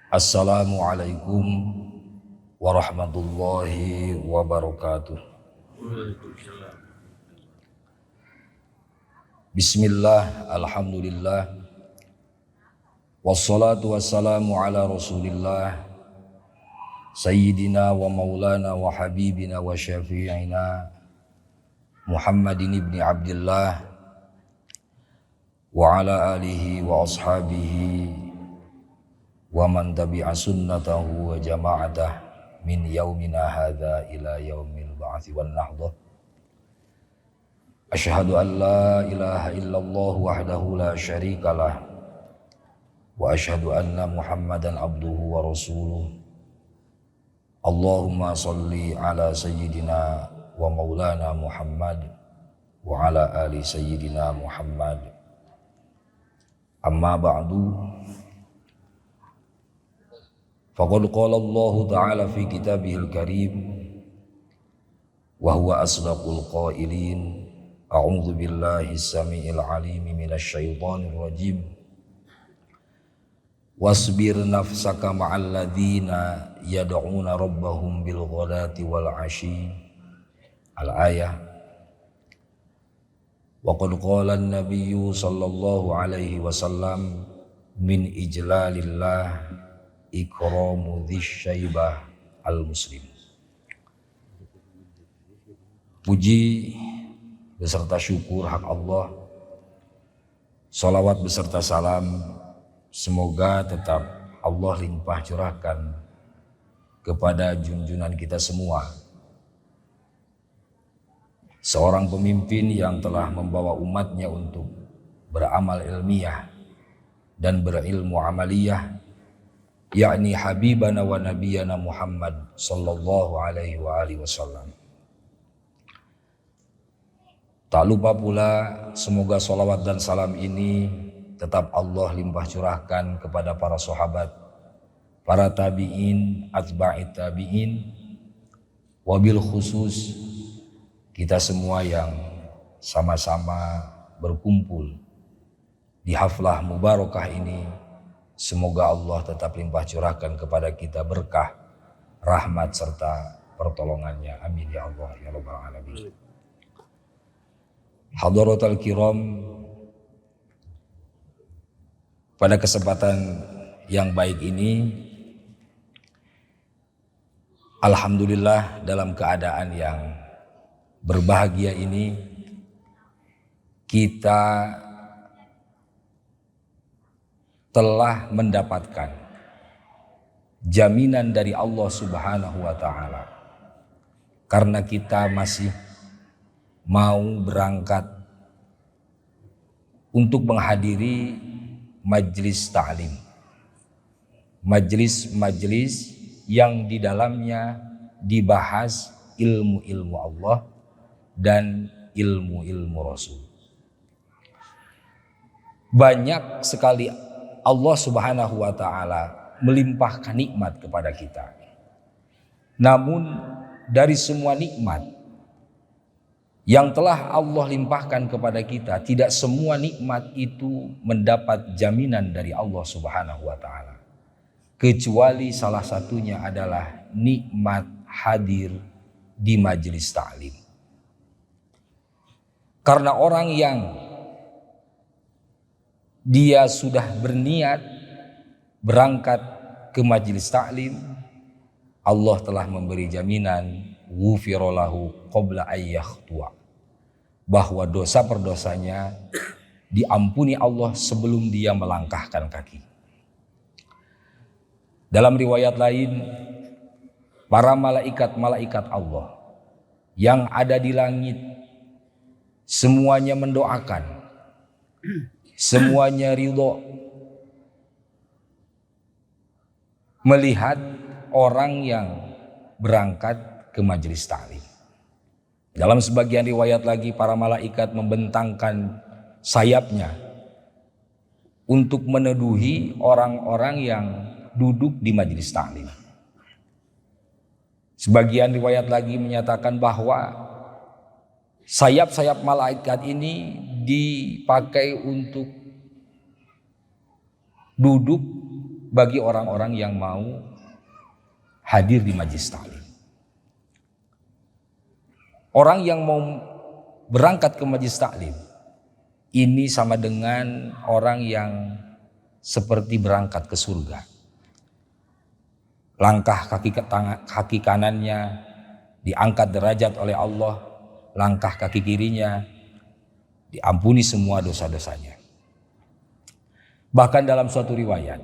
Assalamualaikum warahmatullahi wabarakatuh. Bismillah, alhamdulillah, wassalatu wassalamu ala rasulillah, sayyidina wa maulana wa habibina wa syafi'ina Muhammadin ibni Abdillah wa ala alihi wa ashabihi wa man tabi'a sunnatahu wa jama'atah min yaumina hadha ila yaumil ba'athi wan nahdah. Asyhadu an la ilaha illallah wahdahu la syarikalah wa asyhadu anna Muhammadan abduhu wa rasuluh. Allahumma salli ala sayyidina wa maulana Muhammad wa ala ali sayyidina Muhammad. Amma ba'du. Faqad qala Allah Ta'ala fi kitabihil karim wa huwa asdaqul qailin. A'udzu billahi as-sami'il 'alim minasy syaithanir rajim. Wasbir nafsaka ma'al ladzina yad'una rabbahum bil ghadati wal 'ashyi. Al-ayah. Wa qad qala an-nabiyyu sallallahu alaihi wasallam min ijlalillah ikramu dzisyaibah al-muslim. Puji beserta syukur hak Allah, salawat beserta salam semoga tetap Allah limpah curahkan kepada junjungan kita semua, seorang pemimpin yang telah membawa umatnya untuk beramal ilmiah dan berilmu amaliyah, yakni habibana wa nabiyana Muhammad sallallahu alaihi wa alihi wasallam. Tak lupa pula semoga salawat dan salam ini tetap Allah limpah curahkan kepada para sahabat, para tabi'in, atba'it tabi'in, wabil khusus kita semua yang sama-sama berkumpul di haflah mubarakah ini. Semoga Allah tetap limpah curahkan kepada kita berkah, rahmat serta pertolongannya. Amin ya Allah ya rabbal alamin. Hadaratul kiram, pada kesempatan yang baik ini alhamdulillah dalam keadaan yang berbahagia ini kita telah mendapatkan jaminan dari Allah Subhanahu wa taala, karena kita masih mau berangkat untuk menghadiri majelis ta'lim, majelis yang di dalamnya dibahas ilmu-ilmu Allah dan ilmu-ilmu Rasul. Banyak sekali Allah Subhanahu wa taala melimpahkan nikmat kepada kita. Namun dari semua nikmat yang telah Allah limpahkan kepada kita, tidak semua nikmat itu mendapat jaminan dari Allah Subhanahu wa taala. Kecuali salah satunya adalah nikmat hadir di majelis ta'lim. Karena orang yang dia sudah berniat berangkat ke majelis ta'lim, Allah telah memberi jaminan ghufira lahu qabla ayyakhtuwa, bahwa dosa perdosanya diampuni Allah sebelum dia melangkahkan kaki. Dalam riwayat lain, para malaikat-malaikat Allah yang ada di langit semuanya mendoakan, semuanya ridho melihat orang yang berangkat ke majelis ta'lim. Dalam sebagian riwayat lagi, para malaikat membentangkan sayapnya untuk meneduhi orang-orang yang duduk di majelis ta'lim. Sebagian riwayat lagi menyatakan bahwa sayap-sayap malaikat ini dipakai untuk duduk bagi orang-orang yang mau hadir di majelis taklim. Orang yang mau berangkat ke majelis taklim ini sama dengan orang yang seperti berangkat ke surga. Langkah kaki kanannya diangkat derajat oleh Allah, langkah kaki kirinya diampuni semua dosa-dosanya. Bahkan dalam suatu riwayat,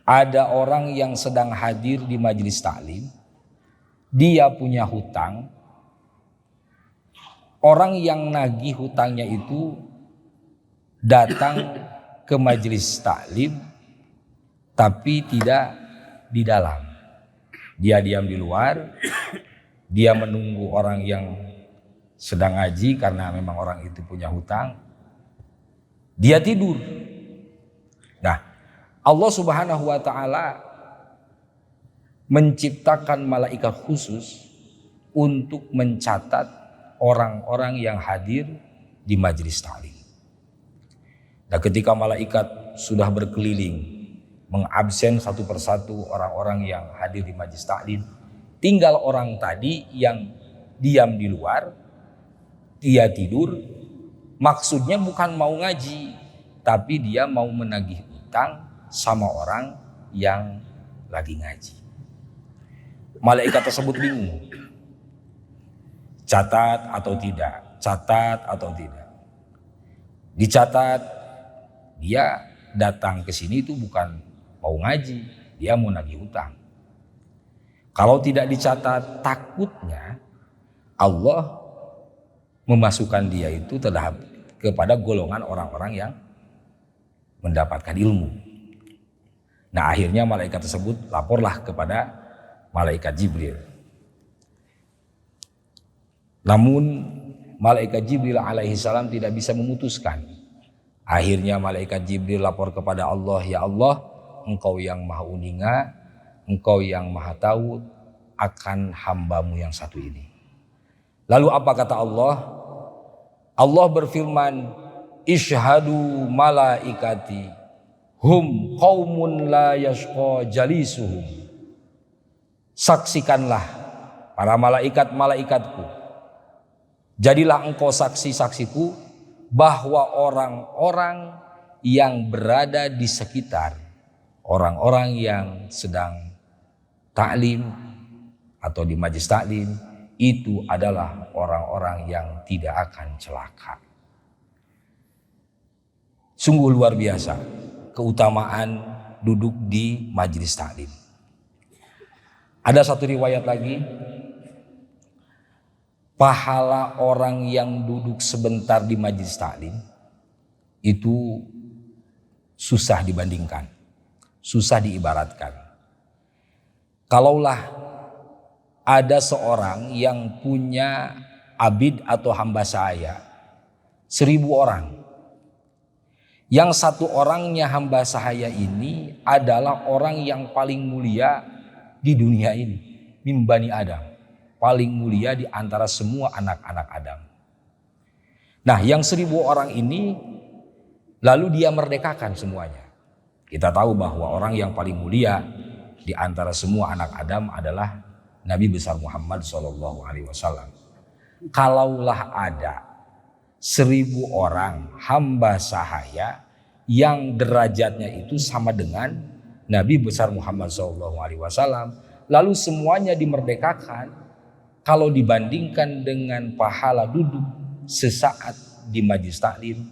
ada orang yang sedang hadir di majelis taklim, dia punya hutang, orang yang nagih hutangnya itu datang ke majelis taklim tapi tidak di dalam. Dia diam di luar, dia menunggu orang yang sedang ngaji karena memang orang itu punya hutang. Dia tidur. Nah, Allah Subhanahu wa taala menciptakan malaikat khusus untuk mencatat orang-orang yang hadir di majelis taklim. Nah, ketika malaikat sudah berkeliling mengabsen satu persatu orang-orang yang hadir di majelis taklim, tinggal orang tadi yang diam di luar, dia tidur, maksudnya bukan mau ngaji, tapi dia mau menagih utang sama orang yang lagi ngaji. Malaikat tersebut bingung, catat atau tidak, catat atau tidak. Dicatat, dia datang ke sini itu bukan mau ngaji, dia mau nagih utang. Kalau tidak dicatat, takutnya Allah memasukkan dia itu terhadap kepada golongan orang-orang yang mendapatkan ilmu. Nah, akhirnya malaikat tersebut laporlah kepada malaikat Jibril. Namun malaikat Jibril alaihi salam tidak bisa memutuskan. Akhirnya malaikat Jibril lapor kepada Allah, ya Allah, Engkau yang maha uninga, Engkau yang maha tahu akan hambamu yang satu ini. Lalu apa kata Allah? Allah berfirman, Ishhadu malaikati hum qaumun la yashqa jalisuhum. Saksikanlah para malaikat-malaikatku. Jadilah engkau saksi-saksiku bahwa orang-orang yang berada di sekitar orang-orang yang sedang taklim atau di majelis taklim itu adalah orang-orang yang tidak akan celaka. Sungguh luar biasa keutamaan duduk di majelis taklim. Ada satu riwayat lagi, pahala orang yang duduk sebentar di majelis taklim itu susah dibandingkan, susah diibaratkan. Kalaulah ada seorang yang punya abid atau hamba sahaya 1000 orang, yang satu orangnya hamba sahaya ini adalah orang yang paling mulia di dunia ini, min bani Adam, paling mulia di antara semua anak-anak Adam. Nah, yang 1000 orang ini lalu dia merdekakan semuanya. Kita tahu bahwa orang yang paling mulia di antara semua anak Adam adalah Nabi besar Muhammad SAW. Kalaulah ada 1000 orang hamba sahaya yang derajatnya itu sama dengan Nabi besar Muhammad SAW, lalu semuanya dimerdekakan, kalau dibandingkan dengan pahala duduk sesaat di majelis taklim,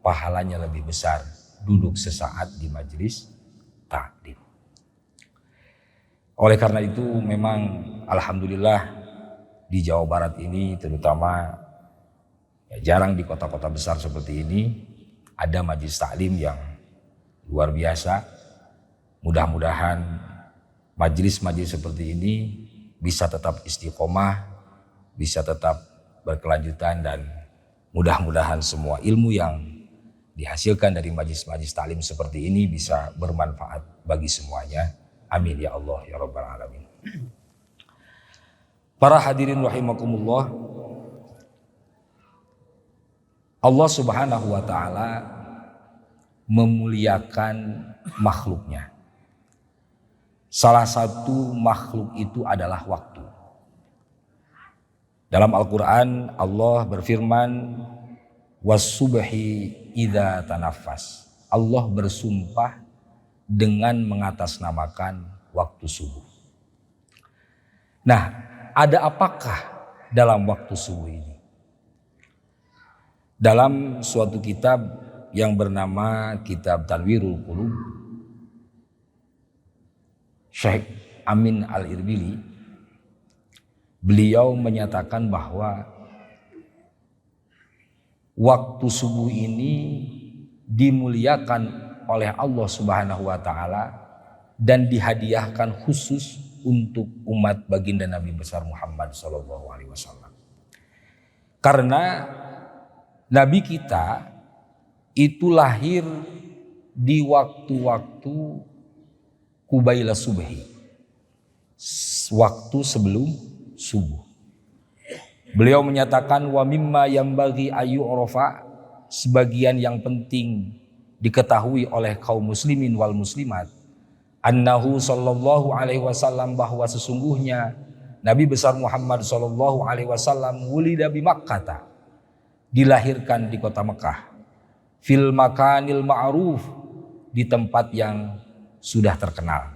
pahalanya lebih besar duduk sesaat di majelis taklim. Oleh karena itu memang alhamdulillah di Jawa Barat ini terutama jarang di kota-kota besar seperti ini ada majelis taklim yang luar biasa. Mudah-mudahan majelis-majelis seperti ini bisa tetap istiqomah, bisa tetap berkelanjutan, dan mudah-mudahan semua ilmu yang dihasilkan dari majelis-majelis taklim seperti ini bisa bermanfaat bagi semuanya. Amin ya Allah ya Rabbal Alamin. Para hadirin rahimakumullah, Allah Subhanahu wa taala memuliakan makhluknya. Salah satu makhluk itu adalah waktu. Dalam Al-Quran Allah berfirman, was-subhi idza tanaffas. Allah bersumpah dengan mengatasnamakan waktu subuh. Nah, ada apakah dalam waktu subuh ini? Dalam suatu kitab yang bernama Kitab Tanwirul Qulub, Syekh Amin Al-Irbili, beliau menyatakan bahwa waktu subuh ini dimuliakan oleh Allah Subhanahu wa taala dan dihadiahkan khusus untuk umat baginda Nabi besar Muhammad sallallahu alaihi wasallam. Karena Nabi kita itu lahir di waktu-waktu Qubaila subhi, waktu sebelum subuh. Beliau menyatakan wa mimma yambaghi ayu orofa, sebagian yang penting diketahui oleh kaum muslimin wal muslimat, annahu sallallahu alaihi wasallam, bahwa sesungguhnya Nabi besar Muhammad sallallahu alaihi wasallam wulida bi Makkah, dilahirkan di kota Mekah, fil makanil ma'ruf, di tempat yang sudah terkenal,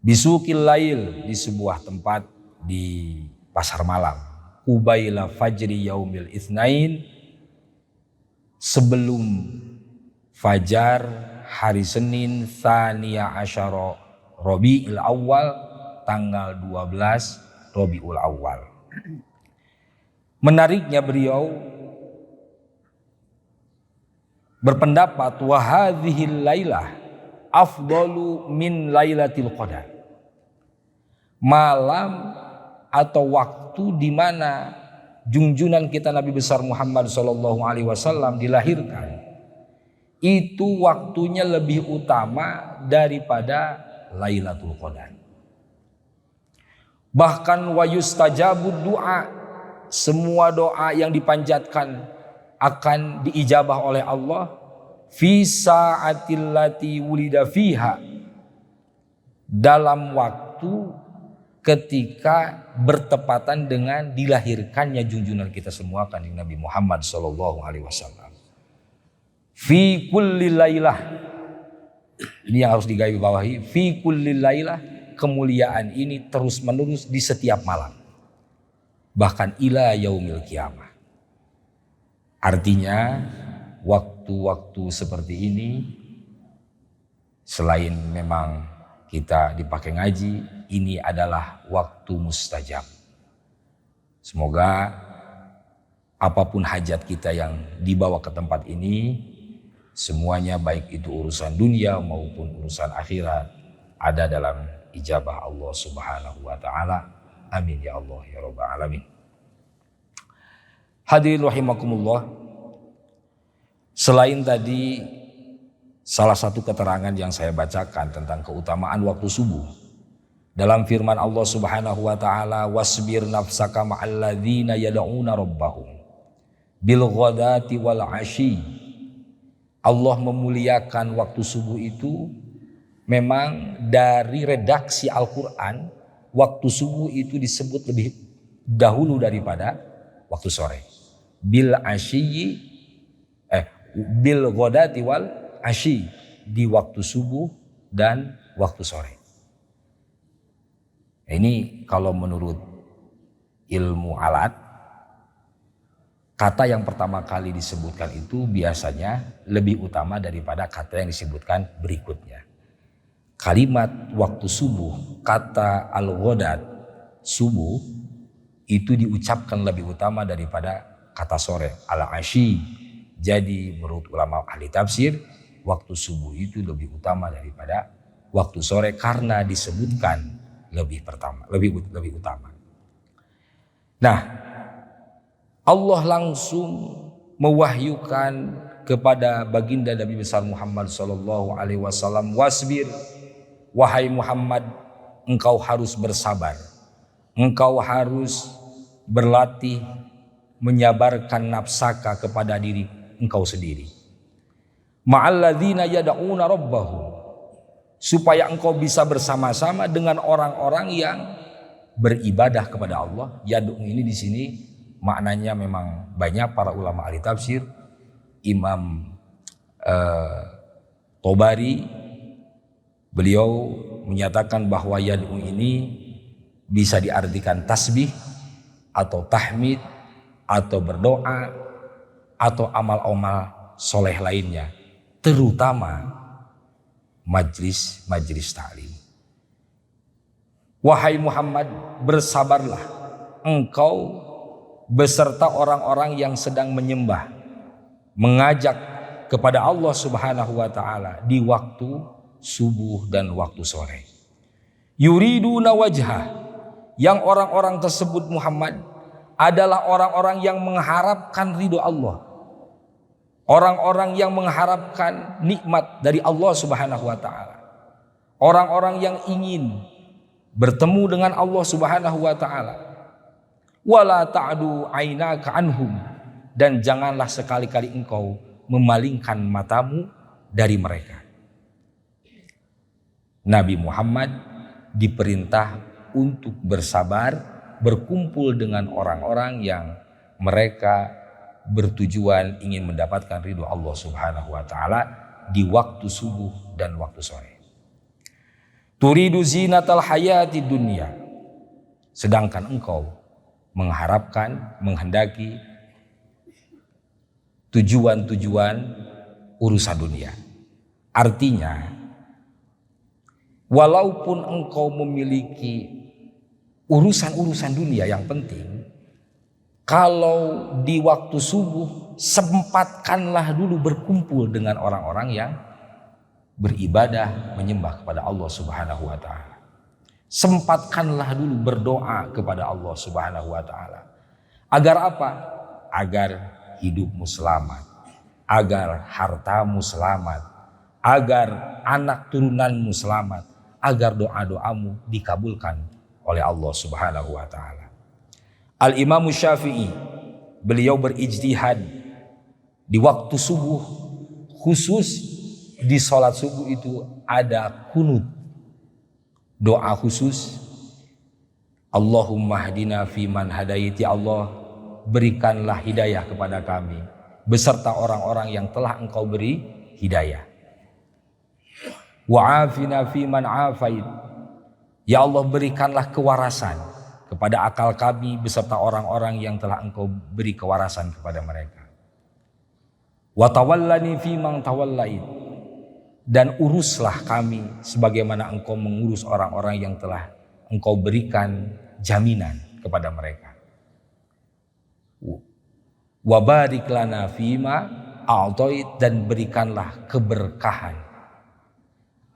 bisukil lail, di sebuah tempat di pasar malam, Qubaila fajri yaumil itsnain, sebelum fajar hari Senin tsaniya asyara Rabiul Awal, tanggal 12 Rabiul Awal. Menariknya beliau berpendapat wa hadhil lailah afdalu min lailatil qadar. Malam atau waktu di mana junjungan kita Nabi besar Muhammad sallallahu alaihi wasallam dilahirkan, itu waktunya lebih utama daripada Lailatul Qadar. Bahkan wa yustajabud du'a, semua doa yang dipanjatkan akan diijabah oleh Allah fi sa'atil lati wulida fiha, dalam waktu ketika bertepatan dengan dilahirkannya junjungan kita semua kan Nabi Muhammad sallallahu alaihi wasallam. Fi kulli lailah, ini yang harus digarisbawahi, fi kulli lailah, kemuliaan ini terus menerus di setiap malam, bahkan ila yaumil qiyamah. Artinya waktu-waktu seperti ini selain memang kita dipakai ngaji, ini adalah waktu mustajab. Semoga apapun hajat kita yang dibawa ke tempat ini, semuanya baik itu urusan dunia maupun urusan akhirat, ada dalam ijabah Allah Subhanahu wa taala. Amin ya Allah ya rabbal alamin. Hadirin rahimakumullah, selain tadi salah satu keterangan yang saya bacakan tentang keutamaan waktu subuh, dalam firman Allah Subhanahu wa taala, wasbir nafsaka ma'alladzina yad'una rabbahum bil ghadati wal 'ashi. Allah memuliakan waktu subuh itu memang dari redaksi Al-Qur'an, waktu subuh itu disebut lebih dahulu daripada waktu sore. Bil 'ashyi bil ghadati wal asyi, di waktu subuh dan waktu sore. Ini kalau menurut ilmu alat, kata yang pertama kali disebutkan itu biasanya lebih utama daripada kata yang disebutkan berikutnya. Kalimat waktu subuh, kata al-ghadat, subuh, itu diucapkan lebih utama daripada kata sore, al-asyi. Jadi menurut ulama ahli tafsir, waktu subuh itu lebih utama daripada waktu sore karena disebutkan lebih utama. Nah, Allah langsung mewahyukan kepada baginda Nabi besar Muhammad sallallahu alaihi wasallam, wasbir, wahai Muhammad, engkau harus bersabar. Engkau harus berlatih menyabarkan nafsaka kepada diri engkau sendiri. ma'alladzina yad'una rabbahum, supaya engkau bisa bersama-sama dengan orang-orang yang beribadah kepada Allah. Yad'u ini di sini maknanya memang banyak para ulama ahli tafsir. Imam Tobari beliau menyatakan bahwa yad'u ini bisa diartikan tasbih atau tahmid atau berdoa atau amal-amal soleh lainnya, terutama majlis ta'lim. Wahai Muhammad, bersabarlah engkau beserta orang-orang yang sedang menyembah, mengajak kepada Allah Subhanahu wa taala di waktu subuh dan waktu sore. Yuriduna wajhah, yang orang-orang tersebut Muhammad adalah orang-orang yang mengharapkan ridho Allah. Orang-orang yang mengharapkan nikmat dari Allah Subhanahu wa taala. Orang-orang yang ingin bertemu dengan Allah Subhanahu wa taala. Wala ta'du ainaka anhum, dan janganlah sekali-kali engkau memalingkan matamu dari mereka. Nabi Muhammad diperintah untuk bersabar, berkumpul dengan orang-orang yang mereka bertujuan ingin mendapatkan ridho Allah Subhanahu wa taala di waktu subuh dan waktu sore. Turidu zinatal hayati dunya, sedangkan engkau mengharapkan, menghendaki tujuan-tujuan urusan dunia. Artinya, walaupun engkau memiliki urusan-urusan dunia yang penting, kalau di waktu subuh sempatkanlah dulu berkumpul dengan orang-orang yang beribadah menyembah kepada Allah Subhanahu wa taala. Sempatkanlah dulu berdoa kepada Allah Subhanahu wa taala. Agar apa? Agar hidupmu selamat, agar hartamu selamat, agar anak turunanmu selamat, agar doa-doamu dikabulkan oleh Allah Subhanahu wa taala. Al-Imam Syafi'i beliau berijtihad di waktu subuh, khusus di sholat subuh itu ada kunut, doa khusus. Allahumma hdina fiman hadait, ya Allah berikanlah hidayah kepada kami beserta orang-orang yang telah engkau beri hidayah. Wa afina fiman afait, ya Allah berikanlah kewarasan kepada akal kami beserta orang-orang yang telah engkau beri kewarasan kepada mereka. Wa tawallani fiman tawallait, dan uruslah kami sebagaimana engkau mengurus orang-orang yang telah engkau berikan jaminan kepada mereka. Wa barik lana fima a'tait, dan berikanlah keberkahan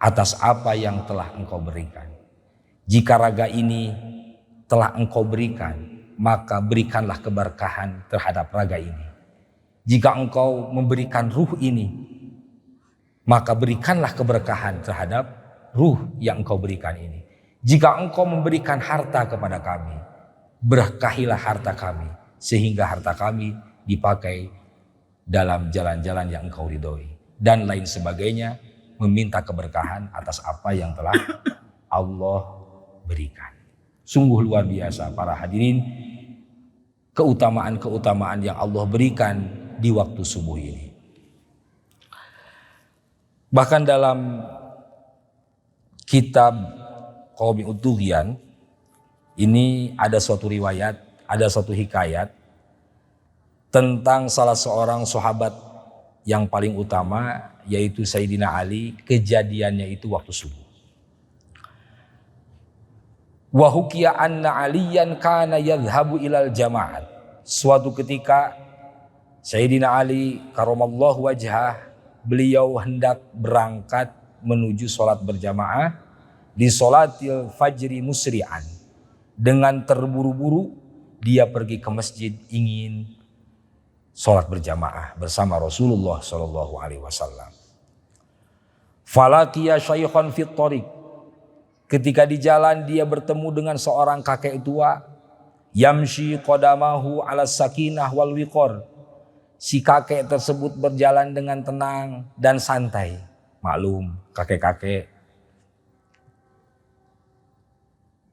atas apa yang telah engkau berikan. Jika raga ini telah engkau berikan, maka berikanlah keberkahan terhadap raga ini. Jika engkau memberikan ruh ini, maka berikanlah keberkahan terhadap ruh yang engkau berikan ini. Jika engkau memberikan harta kepada kami, berkahilah harta kami, sehingga harta kami dipakai dalam jalan-jalan yang engkau ridhoi, dan lain sebagainya, meminta keberkahan atas apa yang telah Allah berikan. Sungguh luar biasa para hadirin, keutamaan-keutamaan yang Allah berikan di waktu subuh ini. Bahkan dalam kitab Qaumi Utughyan ini ada suatu riwayat, ada suatu hikayat tentang salah seorang sahabat yang paling utama, yaitu Sayyidina Ali. Kejadiannya itu waktu subuh. Wa hukiya anna aliyan kana yadhhabu ilal jama'at. Suatu ketika Sayyidina Ali karamallahu wajhah, beliau hendak berangkat menuju sholat berjamaah di sholatil fajri musri'an. Dengan terburu-buru dia pergi ke masjid ingin sholat berjamaah bersama Rasulullah Shallallahu Alaihi Wasallam. Falakiya syaikhan fit thariq. Ketika di jalan dia bertemu dengan seorang kakek tua, yamshi qadamahu ala sakinah wal wiqar, Si kakek tersebut berjalan dengan tenang dan santai. Maklum, kakek-kakek.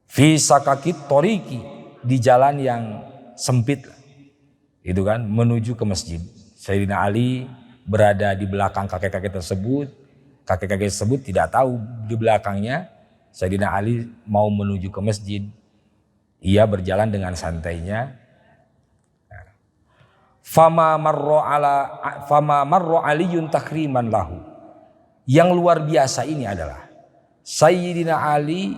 Fi sakakit toriki, di jalan yang sempit, itu kan, menuju ke masjid. Sayyidina Ali berada di belakang kakek-kakek tersebut. Kakek-kakek tersebut tidak tahu di belakangnya Sayyidina Ali mau menuju ke masjid. Ia berjalan dengan santainya. Fama marro aliyun takriman lahu. Yang luar biasa ini adalah Sayyidina Ali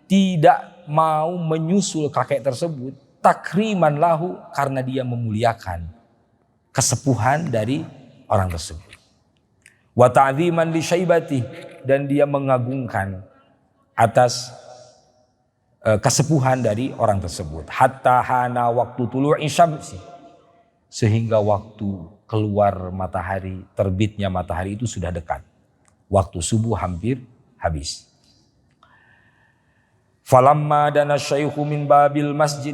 tidak mau menyusul kakek tersebut takriman lahu, karena dia memuliakan kesepuhan dari orang tersebut. Wa ta'dhiman li syaibati, dan dia mengagungkan atas kesepuhan dari orang tersebut. Hatta hana waktu tulu'i syamsi, sehingga waktu keluar matahari, terbitnya matahari itu sudah dekat. Waktu subuh hampir habis. Falamma dana syaikhu min babil masjid,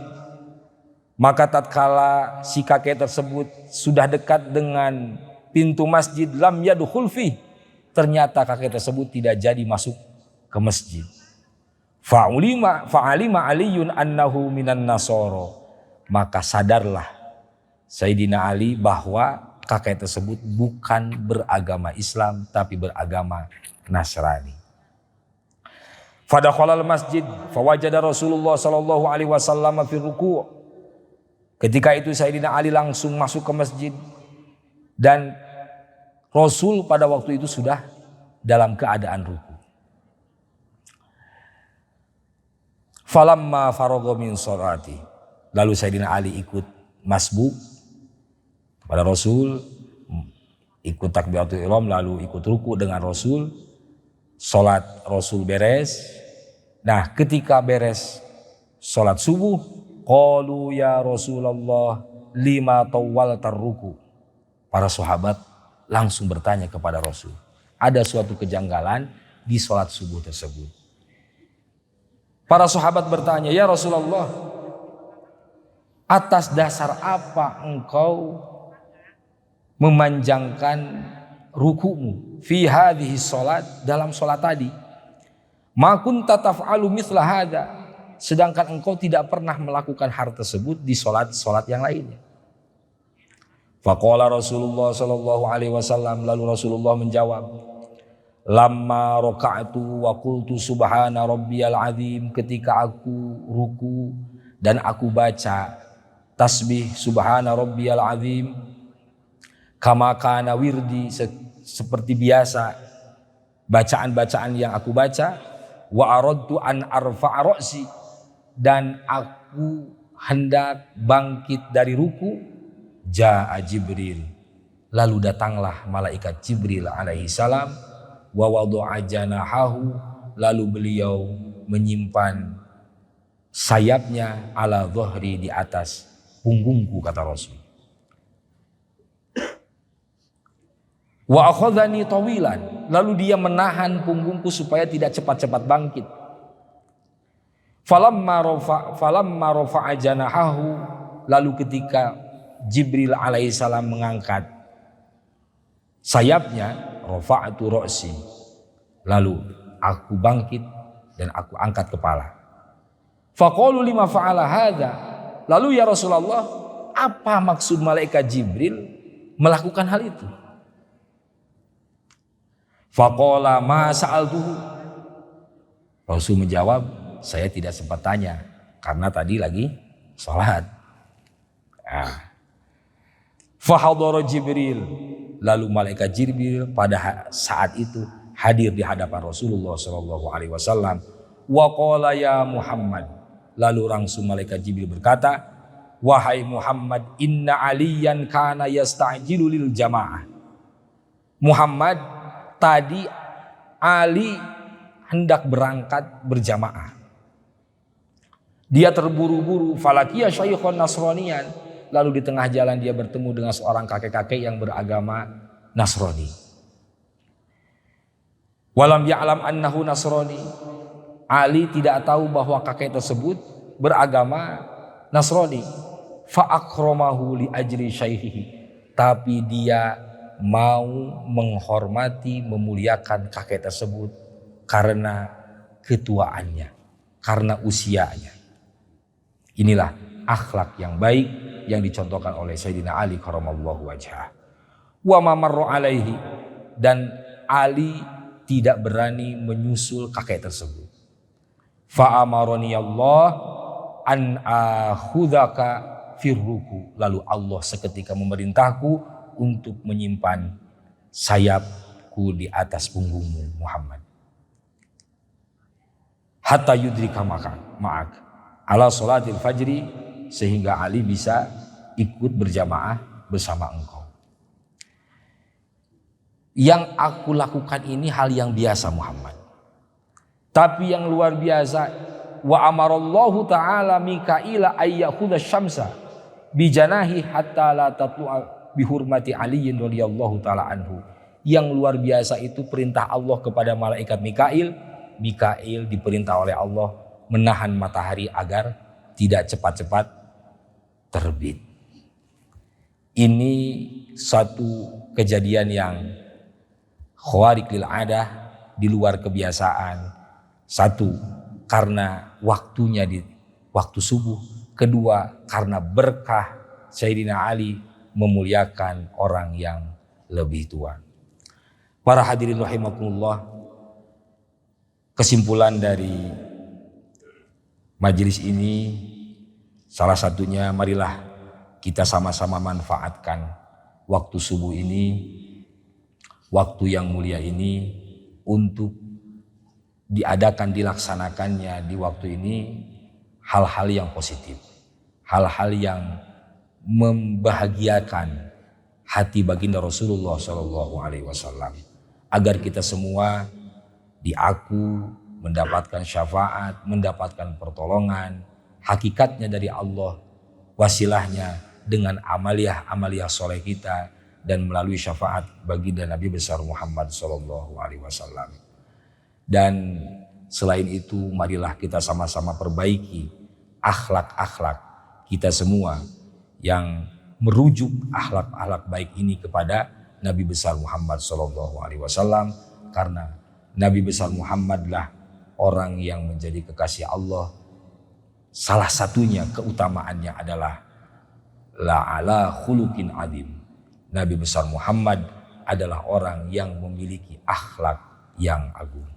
maka tatkala si kakek tersebut sudah dekat dengan pintu masjid, lam yadkhul fi, ternyata kakek tersebut tidak jadi masuk ke masjid. Fa'alima aliyun annahu minan nasoro, maka sadarlah Sayyidina Ali bahwa kakek tersebut bukan beragama Islam tapi beragama Nasrani. Fadakhalal masjid fawajada Rasulullah sallallahu alaihi wasallam fi ruku'. Ketika itu Sayyidina Ali langsung masuk ke masjid dan Rasul pada waktu itu sudah dalam keadaan ruku'. Falamma faragha min sholati, lalu Sayyidina Ali ikut masbuk pada Rasul, ikut takbiratul ihram, lalu ikut ruku dengan Rasul. Salat Rasul beres. Nah, ketika beres salat subuh, qalu ya Rasulullah lima tawwaltar ruku. Para sahabat langsung bertanya kepada Rasul. Ada suatu kejanggalan di salat subuh tersebut. Para sahabat bertanya, ya Rasulullah, atas dasar apa engkau memanjangkan ruku'mu fi hadhihi salat, dalam salat tadi? Ma kunta taf'alu mithla hadza, sedangkan engkau tidak pernah melakukan hal tersebut di salat yang lainnya. Faqala Rasulullah sallallahu alaihi wasallam, lalu Rasulullah menjawab, lamma raka'tu wa qultu subhana rabbiyal azim, ketika aku ruku dan aku baca tasbih subhana rabbiyal azim, kama kana wirdi, seperti biasa bacaan-bacaan yang aku baca, wa aradtu an arfa'a ra'si, dan aku hendak bangkit dari ruku, jaa Jibril, lalu datanglah malaikat Jibril alaihi salam, wa wada'a janahahu, lalu beliau menyimpan sayapnya ala dhahri, di atas punggungku, kata Rasul. Wa akhadhani tawilan, lalu dia menahan punggungku supaya tidak cepat-cepat bangkit. Falamma rafa'a janahahu, lalu ketika Jibril alaihissalam mengangkat sayapnya, rafa'tu ra'si, lalu aku bangkit dan aku angkat kepala. Faqalu lima fa'ala hadza, lalu ya Rasulullah, apa maksud malaikat Jibril melakukan hal itu? Faqala ma sa'altuhu, Rasul menjawab, saya tidak sempat tanya karena tadi lagi salat. Fahadara Jibril, lalu malaikat Jibril pada saat itu hadir di hadapan Rasulullah sallallahu alaihi wasallam. Wa qala ya Muhammad, lalu langsung malaikat Jibril berkata, wahai Muhammad, inna aliyan kana yasta'jilu lil jamaah. Muhammad, tadi Ali hendak berangkat berjamaah. Dia terburu-buru, falakiya syaikhan nasraniyan, lalu di tengah jalan dia bertemu dengan seorang kakek-kakek yang beragama Nasrani. Walam ya'lam annahu nasrani, Ali tidak tahu bahwa kakek tersebut beragama Nasrani. Fa akramahu li ajri syaikhihi, tapi dia mau menghormati, memuliakan kakek tersebut karena ketuaannya, karena usianya. Inilah akhlak yang baik yang dicontohkan oleh Sayyidina Ali karramallahu wajhah. Wa ma marra alaihi, dan Ali tidak berani menyusul kakek tersebut. Fa amaroni Allah an akhudhaka firruku, lalu Allah seketika memerintahku untuk menyimpan sayapku di atas punggungmu Muhammad. Hatta yudrika ma'ak ala sholatil fajri, sehingga Ali bisa ikut berjamaah bersama engkau. Yang aku lakukan ini hal yang biasa Muhammad. Tapi yang luar biasa, wa amarallahu ta'ala Mikaila ayyakhudha syamsa bijanahi hatta la tatlu'a bihurmati Aliyin radhiyallahu ta'ala anhu. Yang luar biasa itu perintah Allah kepada malaikat Mikail. Mikail diperintah oleh Allah menahan matahari agar tidak cepat-cepat terbit. Ini satu kejadian yang khawariq lil adah, di luar kebiasaan. Satu, karena waktunya di waktu subuh. Kedua, karena berkah Sayyidina Ali memuliakan orang yang lebih tua. Para hadirin rahimakumullah, kesimpulan dari majelis ini salah satunya, marilah kita sama-sama manfaatkan waktu subuh ini, waktu yang mulia ini, untuk dilaksanakannya di waktu ini hal-hal yang positif, hal-hal yang membahagiakan hati baginda Rasulullah SAW, agar kita semua diaku mendapatkan syafaat, mendapatkan pertolongan, hakikatnya dari Allah, wasilahnya dengan amaliyah soleh kita, dan melalui syafaat baginda Nabi besar Muhammad SAW. Dan selain itu, marilah kita sama-sama perbaiki akhlak-akhlak kita semua yang merujuk akhlak-akhlak baik ini kepada Nabi besar Muhammad SAW, karena Nabi besar Muhammadlah orang yang menjadi kekasih Allah. Salah satunya keutamaannya adalah la'ala khuluqin adim. Nabi besar Muhammad adalah orang yang memiliki akhlak yang agung.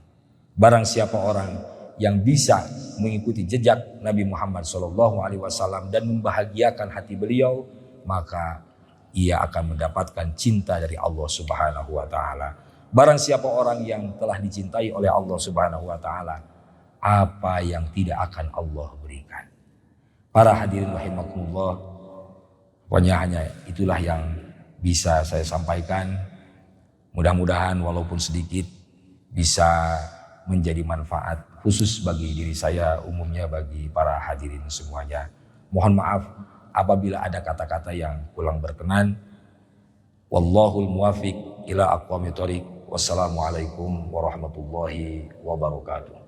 Barang siapa orang yang bisa mengikuti jejak Nabi Muhammad SAW dan membahagiakan hati beliau, maka ia akan mendapatkan cinta dari Allah Subhanahu wa Ta'ala. Barang siapa orang yang telah dicintai oleh Allah Subhanahu wa Ta'ala, apa yang tidak akan Allah berikan. Para hadirin rahimakumullah, pokoknya hanya itulah yang bisa saya sampaikan. Mudah-mudahan walaupun sedikit bisa menjadi manfaat khusus bagi diri saya, umumnya bagi para hadirin semuanya. Mohon maaf apabila ada kata-kata yang kurang berkenan. Wallahul muwafiq ila aqwamit thoriq. Wassalamualaikum warahmatullahi wabarakatuh.